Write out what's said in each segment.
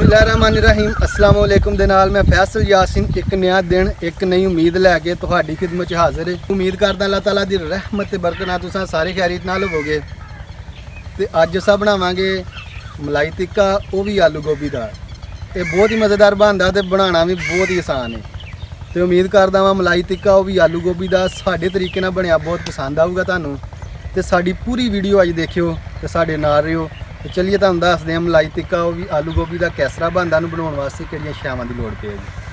ਬਿਸਮਿल्लाहिर्रहमानिर्रहीम अस्सलाम वालेकुम ਦੇ ਨਾਲ ਮੈਂ ਫੈਸਲ ਯਾਸੀਨ ਇੱਕ ਨया ਦਿਨ ਇੱਕ ਨਈ ਉਮੀਦ ਲੈ ਕੇ ਤੁਹਾਡੀ ਖਿਦਮਤ 'ਚ ਹਾਜ਼ਰ ਹਾਂ। ਉਮੀਦ ਕਰਦਾ ਅੱਲਾਹ ਤਾਲਾ ਦੀ ਰਹਿਮਤ ਤੇ ਬਰਕਤ ਨਾਲ ਤੁਸੀਂ ਸਾਰੇ ਖੈਰੀਅਤ ਨਾਲ ਹੋਵੋਗੇ। ਤੇ ਅੱਜ ਅਸਾਂ ਬਣਾਵਾਂਗੇ ਮਲਾਈ ਟਿੱਕਾ, ਉਹ ਵੀ ਆਲੂ ਗੋਭੀ ਦਾ। ਇਹ ਬਹੁਤ ਹੀ ਮਜ਼ੇਦਾਰ ਬਣਦਾ ਤੇ ਬਣਾਉਣਾ ਵੀ ਬਹੁਤ ਹੀ ਆਸਾਨ ਹੈ। ਤੇ ਉਮੀਦ ਕਰਦਾ ਹਾਂ ਮਲਾਈ ਟਿੱਕਾ ਉਹ ਵੀ ਆਲੂ ਗੋਭੀ ਦਾ ਸਾਡੇ ਤਰੀਕੇ ਨਾਲ ਬਣਿਆ ਬਹੁਤ ਪਸੰਦ ਆਊਗਾ ਤੁਹਾਨੂੰ। ਤੇ ਸਾਡੀ ਪੂਰੀ ਵੀਡੀਓ ਅੱਜ ਦੇਖਿਓ ਤੇ ਸਾਡੇ ਨਾਲ ਰਹੋ। तो चलिए तुहानूं दसदे हां मलाई टिक्का वो भी आलू गोभी का किस तरह बनदा, नूं बनाउण वास्ते किहड़ियां शैवां दी लोड़ पेगी।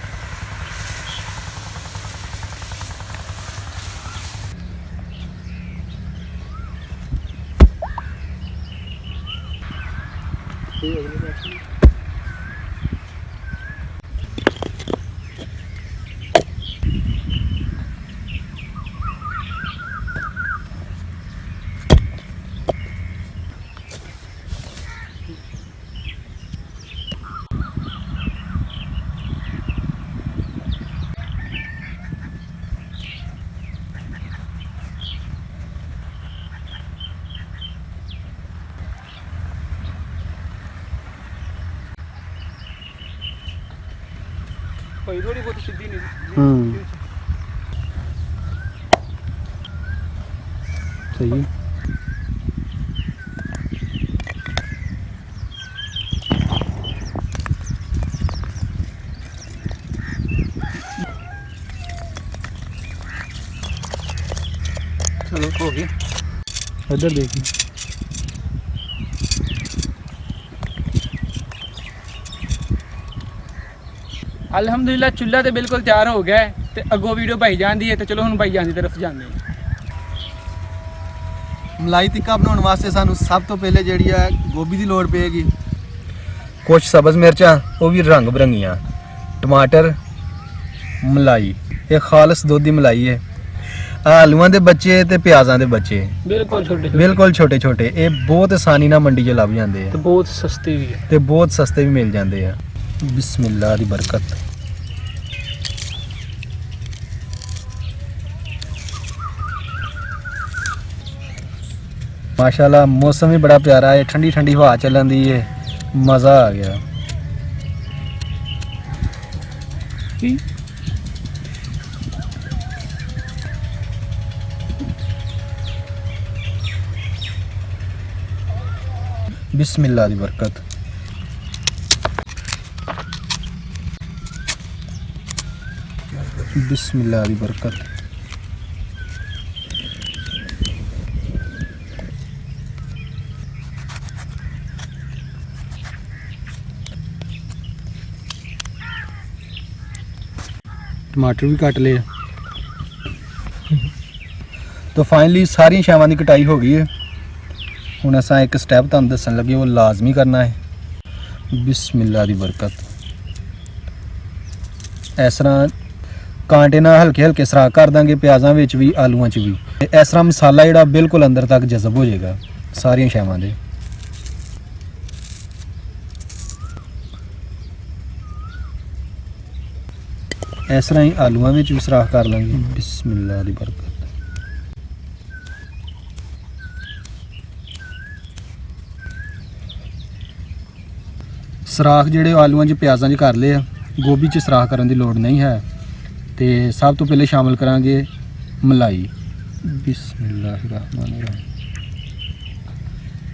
थोड़ी बहुत सीधी नहीं सही है। चलो हो गया। इधर देखिए अलहमदुलिल्लाह चुल्हा तो बिल्कुल तैयार हो गया है। तो अगों वीडियो भाई जान दी है, तो चलो हम भाई जान की तरफ जाते हैं। मलाई टिक्का बनाने वास्ते सानू सब तो पहले जिहड़ी है गोभी की लोड़ पेगी, कुछ सब्ज़ मिर्चां वो भी रंग बिरंगियां, टमाटर, मलाई, ये खालस दुध की मलाई है। आलूआं दे बच्चे ते प्याज़ां दे बच्चे बिल्कुल छोटे छोटे, ये बहुत आसानी नाल मंडी च लभ जांदे ते बहुत सस्ते भी है ते बहुत सस्ते भी मिल जाते हैं। बिस्मिल्लाह दी बरकत। माशाल्लाह मौसम भी बड़ा प्यारा है, ठंडी ठंडी हवा चलन दी है, मज़ा आ गया। बिस्मिल्लाह दी बरकत। बिस्मिल्लाह दी बरकत। टमाटर भी कट लिया। तो फाइनली सारी शैवां की कटाई हो गई है। हुण असां एक स्टैप तुहानूं दस्सण लगे, वो लाजमी करना है। बिस्मिल्लाह दी बरकत। इस तरह कांटे नाल हल्के हल्के सराख कर देंगे, प्याज़ां विच भी आलूआं च भी। इस तरह मसाला जिहड़ा बिल्कुल अंदर तक जज़ब हो जाएगा सारियां शैवां दे। इस तरह ही आलूआं विच भी सराख कर लेंगे। बिस्मिल्लाह दी बरकत। सराख जिहड़े आलूआं च प्याज़ां च कर लए, गोभी च सराख करन दी लोड़ नहीं है। तो सब तो पहले शामिल करांगे मलाई। बिस्मिल्लाहिर्रहमानिर्रहीम।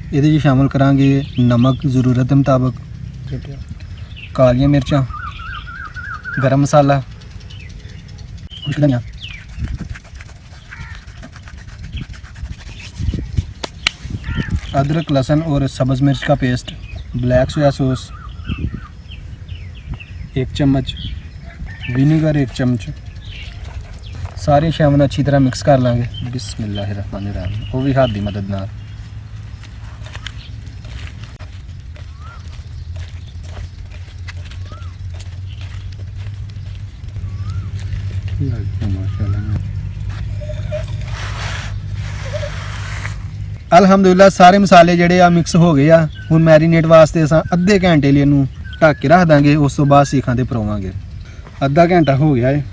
इहदे च शामिल करांगे नमक ज़रूरत के मुताबिक, कालियां मिर्चां, गरम मसाला, खुश्क धनिया, अदरक लहसुन और सब्ज़ मिर्च का पेस्ट, ब्लैक सोया सॉस 1 चम्मच, विनीगर 1 चम्मच। सारी शैवां अच्छी तरह मिक्स कर लेंगे। बिस्मिल्लाहिर्रहमानिर्रहीम। वो भी हाथ की मदद नाल। अल्हम्दुलिल्लाह सारे मसाले जिहड़े आ मिक्स हो गए आ। हुण मैरीनेट वास्ते असां अद्धे घंटे लिए इहनूं ढक के रख देंगे। उस तो बाद सीखां ते परोवांगे। अद्धा घंटा हो गया है,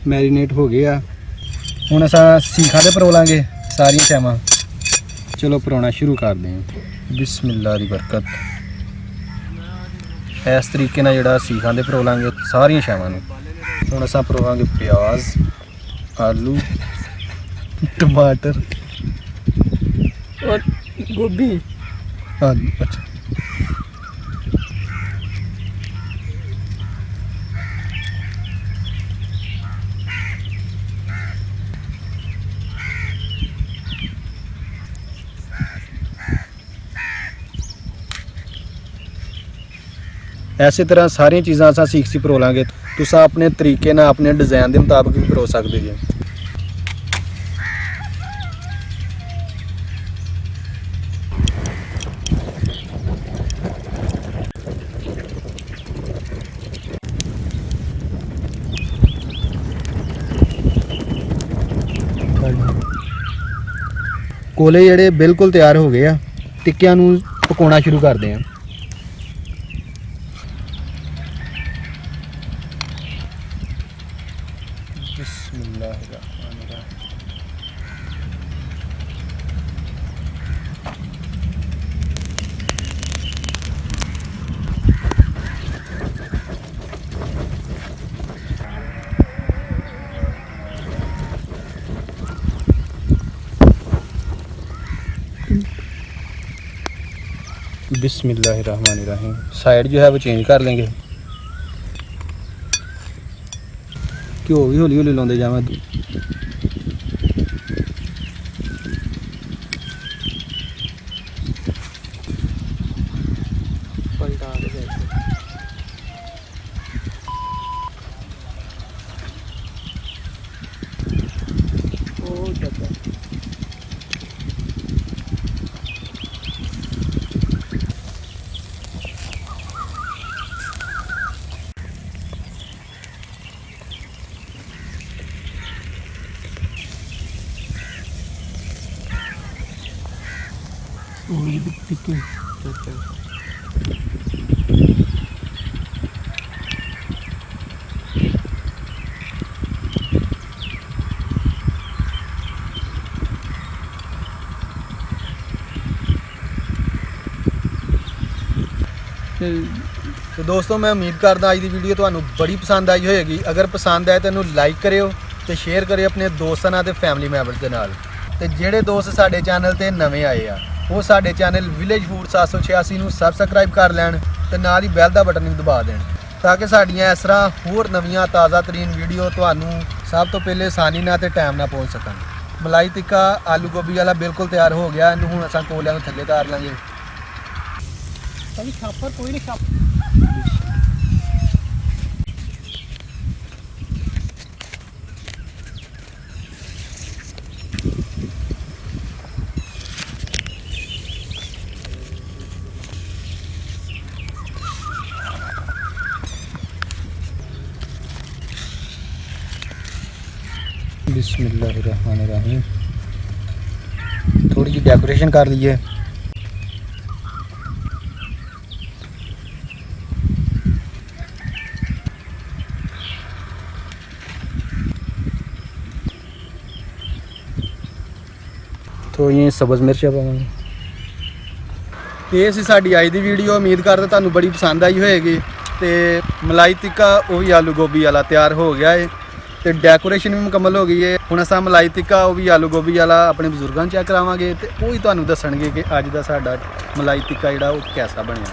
मैरीनेट हो गया। हुण असां सीखां ते परो लांगे सारियां शैवां। चलो परोना शुरू कर दें। बिस्मिल्लाह दी बरकत। ਇਸ ਤਰੀਕੇ ਨਾਲ ਜਿਹੜਾ ਅਸੀਂ ਖਾਂਦੇ ਪਰੋ ਲਾਂਗੇ ਸਾਰੀਆਂ ਸ਼ਾਵਾਂ ਨੂੰ। ਹੁਣ ਅਸਾਂ ਪਰੋਵਾਂਗੇ ਪਿਆਜ਼, ਆਲੂ, ਟਮਾਟਰ, और गोभी। ਆਲੂ। ਅੱਛਾ ਇਸੇ ਤਰ੍ਹਾਂ ਸਾਰੀਆਂ ਚੀਜ਼ਾਂ ਅਸਾਂ ਸੀਖ ਪਰੋ ਲਾਂਗੇ। ਤੁਸੀਂ ਆਪਣੇ ਤਰੀਕੇ ਨਾਲ ਆਪਣੇ ਡਿਜ਼ਾਈਨ ਦੇ ਮੁਤਾਬਕ ਵੀ ਪਰੋ ਸਕਦੇ ਜੀ। ਕੋਲੇ ਜਿਹੜੇ ਬਿਲਕੁਲ ਤਿਆਰ ਹੋ ਗਏ ਆ, ਟਿੱਕਿਆਂ ਨੂੰ ਪਕਾਉਣਾ ਸ਼ੁਰੂ ਕਰਦੇ ਆ। बिस्मिल्लाहिर्रहमानिर्रहीम। साइड जो है वो चेंज कर लेंगे। घ्यो भी हौली हौली लाते जावा। तो दोस्तों मैं उम्मीद करदा अज की वीडियो तुहानू बड़ी पसंद आई होएगी। अगर पसंद आए तो इनू लाइक करियो तो शेयर करियो अपने दोस्तों नाल ते फैमिली मैंबर्स दे नाल। ते जिहड़े दोस्त साडे चैनल ते नवे आए आ वो साडे चैनल विलेज फूड 786 नू सबसक्राइब कर लैण ते नाल ही बैल दा बटन भी दबा देण ताकि साडियां इस तरह होर नवीं ताज़ा तरीन वीडियो तुहानू सब तो पहले आसानी नाल ते टाइम नाल पहुंच सकन। मलाई टिक्का आलू गोभी वाला बिल्कुल तैयार हो गया। इनू हुण असां कोलियां नूं थल्ले तार लांगे। कोई नहीं छाप बिस्मिल्लाहिर्रहमानिर्रहीम। थोड़ी सी डेकोरेशन कर लीजिए। थोड़ी सब्ज़ मिर्चा पावांगे। ये सी साडी अज दी वीडियो। उम्मीद करदा तुहानू बड़ी पसंद आई होएगी। ते मलाई टिक्का वो भी आलू गोभी वाला तैयार हो गया है ते डेकोरेशन भी मुकम्मल हो गई है। हुण असां मलाई टिक्का वो भी आलू गोभी वाला अपने बजुर्गों नूं चैक करावांगे ते वो ही तुहानू दस्सणगे कि अज दा साडा मलाई टिक्का जिहड़ा वो कैसा बनिया।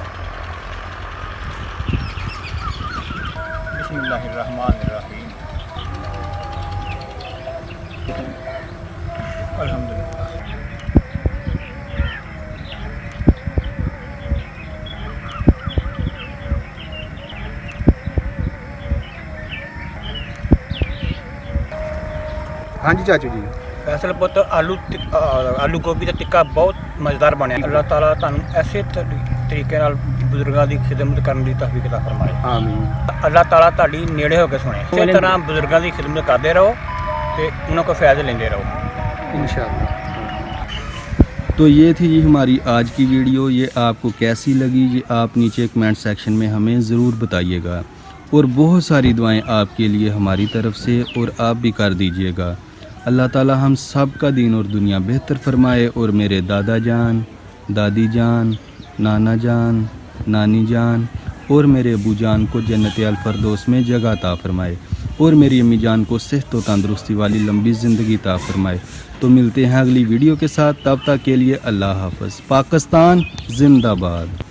बिस्मिल्लाहिर्रहमानिर्रहीम। अल्हम्दुलिल्लाह। हाँ जी चाचू जी। फैसल पुत आलू गोभी का टिक्का बहुत मज़ेदार बनया। अल्लाह ताला तुहानू ऐसे तरीके नाल बुजुर्गों की खिदमत करने की तौफीक अता फरमाए। आमीन। अल्लाह ताला तुहाडी नेड़े होकर सुने। इस तरह बुजुर्गों की खिदमत करते रहो तो उन्होंने को फ़ायदा लेंदे रहो इंशाअल्लाह। तो ये थी जी हमारी आज की वीडियो। ये आपको कैसी लगी ये आप नीचे कमेंट सेक्शन में हमें ज़रूर बताइएगा। और बहुत सारी दुआएं आपके लिए हमारी तरफ से और आप भी कर दीजिएगा। अल्लाह ताला हम सब का दीन और दुनिया बेहतर फरमाए। और मेरे दादा जान, दादी जान, नाना जान, नानी जान और मेरे अबू जान को जन्नत अल फरदौस में जगह अता फरमाए और मेरी अम्मी जान को सेहत व तंदुरुस्ती वाली लंबी ज़िंदगी अता फरमाए। तो मिलते हैं अगली वीडियो के साथ, तब तक के लिए अल्लाह हाफ़िज़। पाकिस्तान जिंदाबाद।